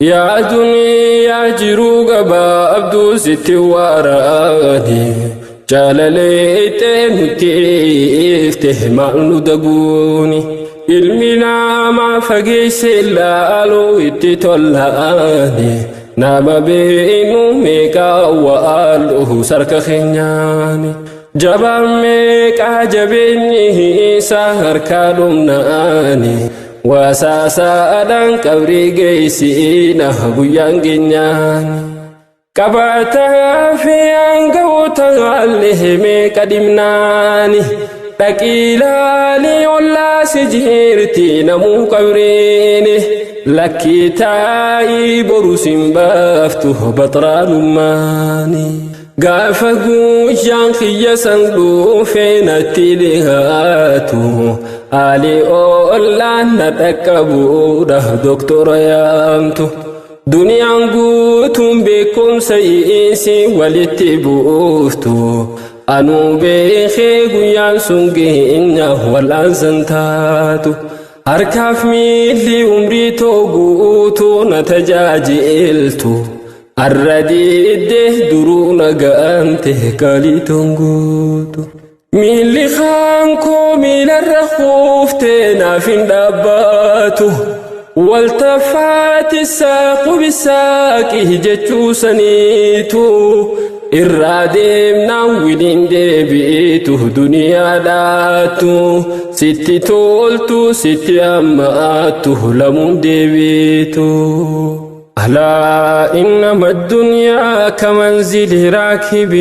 يا دنيا جروق بابدو ستي وراني جالليت نتيفته معنو دقوني المنا ما فقيس اللالو اتتولاني نام بينو ميكا وآلوه سرك خنياني جبان ميكا جبيني سهر كالمناني واساسا أدان كبري جيسينا بيان جنيان كبعتها في أنقوتها اللي ميكا دمناني تكيلا لي ولا سجيرتي نمو كبريني لكي تاي بروس بافتو بطران ماني قافقو جانخي سنقو فين التلهاتو آلي أولا نتكبو ده دكتور يامتو دنيا نقوتم بكم سيئيسي والاتبوفتو أنو بيخي قيان سنقين ولا زنتاتو أركاف ميلي عمري توقوتو نتجاجلتو الرديد درون قانته كالي تنقوتو ميلي خانكو ميل الرخوف تنافين داباتو والتفات الساق بالساق جتشو سنيتو الرادم ناولين ديبيتو دنيا داتو ستي تولتو ستي أماتو لمن ديبيتو ألا إنما الدنيا كمنزل راكب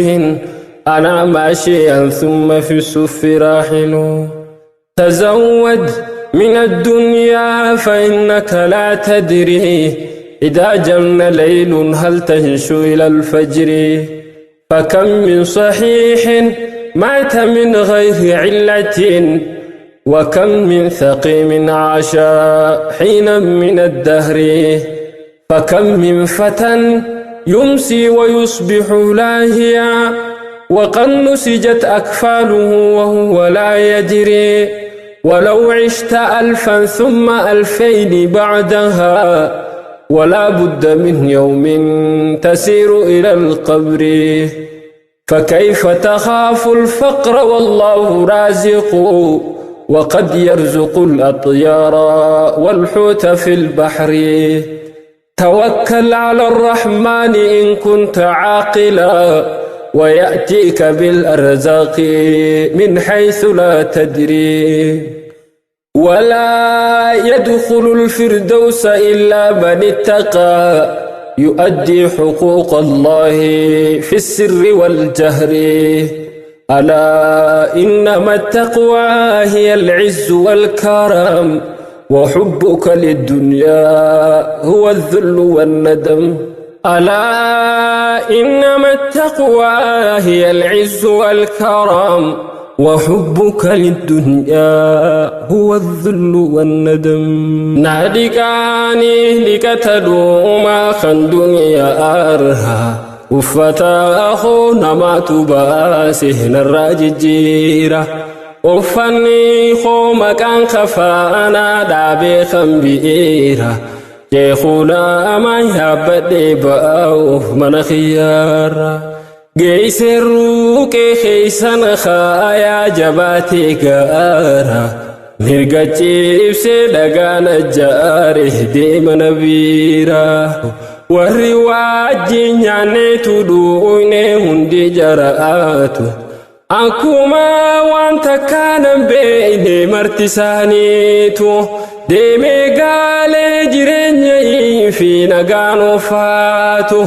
أنا ماشيا ثم في الصف راحل تزود من الدنيا فإنك لا تدري إذا جن ليل هل تهش إلى الفجر فكم من صحيح مات من غير علة وكم من ثقيم عاش حينا من الدهر فكم من فتى يمسي ويصبح لاهيا وقد نسجت أكفاله وهو لا يدري ولو عشت 1000 ثم 2000 بعدها ولا بد من يوم تسير إلى القبر فكيف تخاف الفقر والله رازق وقد يرزق الأطيار والحوت في البحر توكل على الرحمن إن كنت عاقلا ويأتيك بالأرزاق من حيث لا تدري ولا يدخل الفردوس إلا من اتقى يؤدي حقوق الله في السر والجهر ألا إنما التقوى هي العز والكرم وحبك للدنيا هو الذل والندم ألا إنما التقوى هي العز والكرم وحبك للدنيا هو الذل والندم نادقاني لكتلوا ما خن دنيا أرها وفتا أخونا ما تباسه الراججيرة وفني خوما كان خفانا دابي خنبيرة جيخونا ما يبدي باوف من خيارة جيس الروك خيسان خايا جباتي كارا مرقا جيبس لغانا جاره ديم نبيرا والرواج نياني تدويني هندي جرآتو أكما وانت كان بيني مرتسانيتو ديمي قالي جريني في نغانو فاتو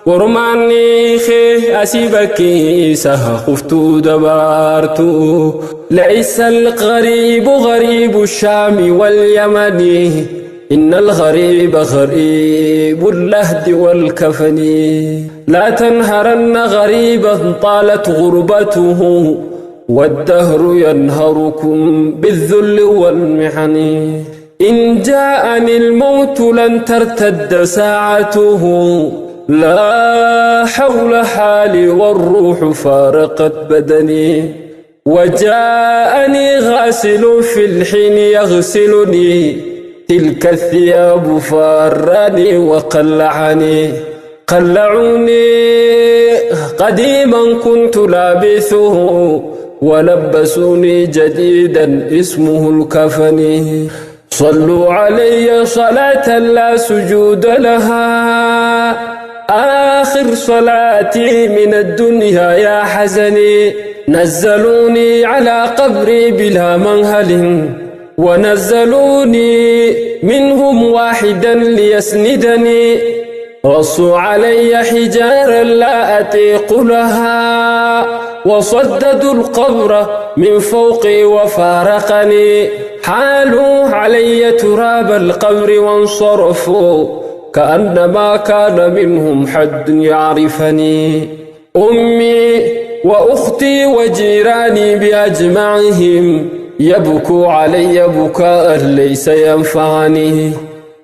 ورماني خي أسيبكي سهخفتو دبارتو ليس الغريب غريب الشام واليمن إن الغريب غريب اللهد والكفن لا تنهرن غريبا طالت غربته والدهر ينهركم بالذل والمحن إن جاءني الموت لن ترتد ساعته لا حول حالي والروح فارقت بدني وجاءني غاسل في الحين يغسلني تلك الثياب فاراني وقلعني قديما كنت لابثه ولبسوني جديدا اسمه الكفن صلوا علي صلاة لا سجود لها آخر صلاتي من الدنيا يا حزني نزلوني على قبري بلا منهل ونزلوني منهم واحدا ليسندني رصوا علي حجارا لا أطيق لها وصددوا القبر من فوقي وفارقني حالوا علي تراب القبر وانصرفوا كأنما كان منهم حد يعرفني أمي وأختي وجيراني بأجمعهم يبكوا علي بكاء ليس ينفعني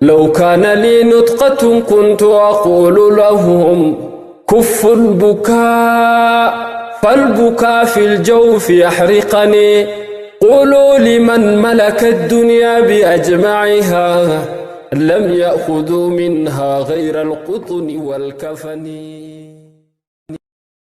لو كان لي نطقة كنت أقول لهم كفوا البكاء فالبكاء في الجوف يحرقني قولوا لمن ملك الدنيا بأجمعها لم يأخذوا منها غير القطن والكفن